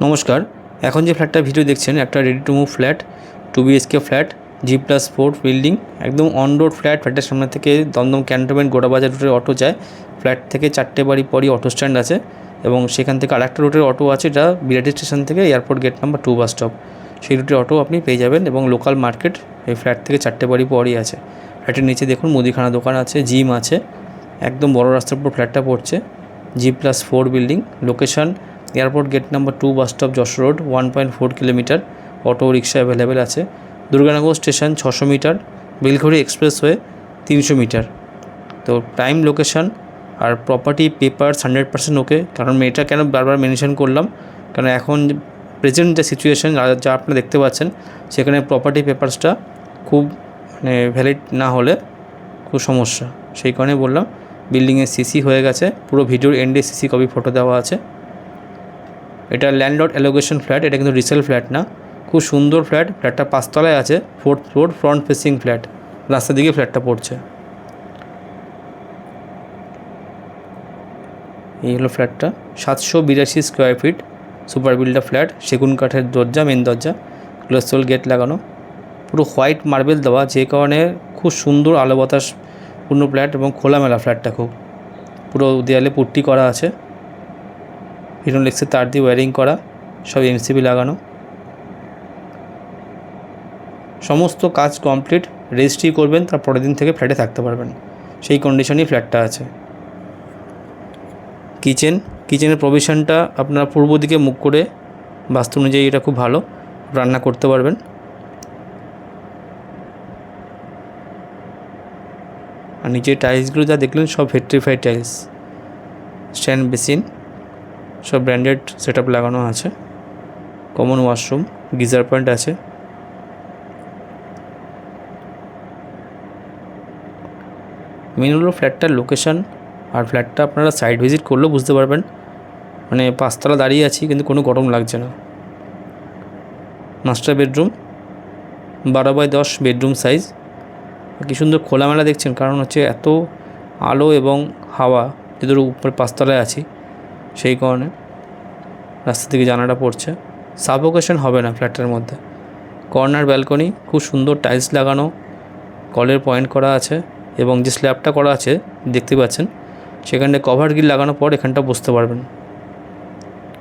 নমস্কার। এখন যে ফ্ল্যাটটার ভিডিও দেখছেন একটা ready to move flat, 2 BHK flat, G+4 building, একদম অন রোড ফ্ল্যাট। ফ্ল্যাটের সামনে থেকে দমদম ক্যান্টনমেন্ট গোড়াবাজার রুটের অটো যায়। ফ্ল্যাট থেকে 4টে বাড়ি পরই অটো স্ট্যান্ড আছে এবং সেখান থেকে আরেকটা রুটের অটো আছে, এটা বিরাটি স্টেশন থেকে airport gate number 2 bus stop. সেই রুটের অটো আপনি পেয়ে যাবেন এবং লোকাল মার্কেট এই ফ্ল্যাট থেকে 4টে বাড়ি পরই আছে। ফ্ল্যাটের নিচে দেখুন মুদিখানা দোকান আছে, জিম আছে। একদম বড় রাস্তার উপর ফ্ল্যাটটা পড়ছে। G+4 building, location airport gate number 2 bus stop, Jessore road, 1.4 kilometre. Auto rickshaw available আছে। Durganagar station 600 metre, Belgharia expressway 300 metre. তো প্রাইম লোকেশন আর প্রপার্টি পেপারস 100% ওকে। কারণ এটা কেন বারবার মেনশন করলাম, কারণ এখন প্রেজেন্ট যে সিচুয়েশান যা আপনারা দেখতে পাচ্ছেন, সেখানে প্রপার্টি পেপারসটা খুব ভ্যালিড না হলে খুব সমস্যা। সেই কারণে বললাম। বিল্ডিংয়ের সিসি হয়ে গেছে, পুরো ভিডিওর এন্ডে সিসি কপি ফটো দেওয়া আছে। এটা ল্যান্ডলর্ড অ্যালোকেশন ফ্ল্যাট, এটা কিন্তু রিসেল ফ্ল্যাট না। খুব সুন্দর ফ্ল্যাট। ফ্ল্যাটটা 5 তলায় আছে, 4th floor, front facing flat, রাস্তার দিকে ফ্ল্যাটটা পড়ছে। এই হলো ফ্ল্যাটটা, 782 square feet, super builder flat, সেগুন কাঠের দরজা, মেন দরজা, ক্লোজল গেট লাগানো, পুরো হোয়াইট মার্বেল দেওয়া, যে কারণে খুব সুন্দর আলো বাতাস পূর্ণ ফ্ল্যাট এবং খোলামেলা ফ্ল্যাটটা। খুব পুরো দেয়ালে পুট্টি করা আছে, হিরোলেক্সের তার দিয়ে ওয়্যারিং করা, সব এমসিবি লাগানো, সমস্ত কাজ কমপ্লিট। রেজিস্ট্রি করবেন, তার পরের দিন থেকে ফ্ল্যাটে থাকতে পারবেন, সেই কন্ডিশনেই ফ্ল্যাটটা আছে। কিচেনের প্রভিশনটা আপনারা পূর্ব দিকে মুখ করে, বাস্তু অনুযায়ী এটা খুব ভালো, রান্না করতে পারবেন। আর নিচের টাইলসগুলো যা দেখলেন সব ভেট্রিফাইড টাইলস। স্ট্যান্ড বেসিন সব ব্র্যান্ডেড সেট আপ লাগানো আছে। কমন ওয়াশরুম, গিজার পয়েন্ট আছে। মেন হলো ফ্ল্যাটটার লোকেশান। আর ফ্ল্যাটটা আপনারা সাইট ভিজিট করলেও বুঝতে পারবেন, 5 তলা দাঁড়িয়ে আছি কিন্তু কোনো গরম লাগছে না। Master bedroom, 12x10 bedroom size. কি সুন্দর খোলামেলা দেখছেন, কারণ হচ্ছে এত আলো এবং হাওয়া, যেহেতু উপরে 5 তলায় আছি সেই কারণে রাস্তা থেকে জানালাটা পড়ছে। সাফোকেশন হবে না ফ্ল্যাটের মধ্যে। কর্নার ব্যালকনি, খুব সুন্দর টাইলস লাগানো, কলের পয়েন্ট করা আছে এবং যে স্ল্যাবটা করা আছে দেখতে পাচ্ছেন, সেখানে কভার গ্রিল লাগানোর পর এখানটা বসতে পারবেন,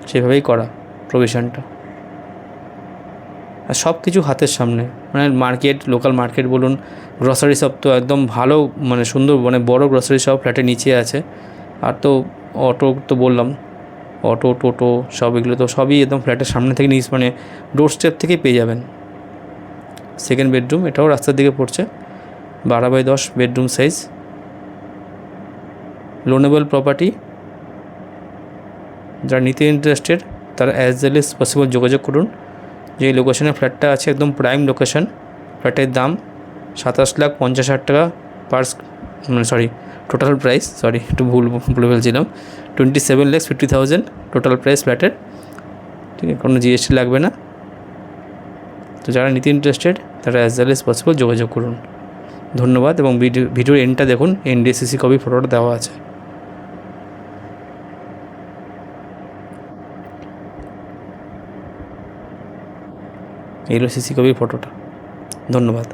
সেভাবেই করা প্রভিশনটা। আর সব কিছু হাতের সামনে, মার্কেট, লোকাল মার্কেট বলুন, গ্রসারি শপ তো একদম ভালো, সুন্দর, বড় গ্রসারি শপ ফ্ল্যাটের নিচে আছে। আর তো অটো তো বললাম, অটো, টোটো সব এগুলো তো সবই একদম ফ্ল্যাটের সামনে থেকে ডোর স্টেপ থেকেই পেয়ে যাবেন। সেকেন্ড বেডরুম, এটাও রাস্তার দিকে পড়ছে, 12x10 bedroom size, loanable property. যারা নিতে ইন্টারেস্টেড তারা অ্যাজ ওয়েল এজ পসিবল যোগাযোগ করুন। যে লোকেশনে ফ্ল্যাটটা আছে একদম প্রাইম লোকেশন। ফ্ল্যাটের দাম 27,50,000 টাকা টোটাল প্রাইস, একটু ভুলে ফেলছিলাম, 27,50,000 টোটাল প্রাইস ফ্ল্যাটের। ঠিক আছে, কোনো জিএসটি লাগবে না। তো যারা নিতে ইন্টারেস্টেড তারা অ্যাজ ওয়েল এজ পসিবল যোগাযোগ করুন। ধন্যবাদ। এবং ভিডিওর এন্ডটা দেখুন, এনডিসিসি কপি ফটোটা দেওয়া আছে। এই হলো সিসি কপির ফটোটা। ধন্যবাদ।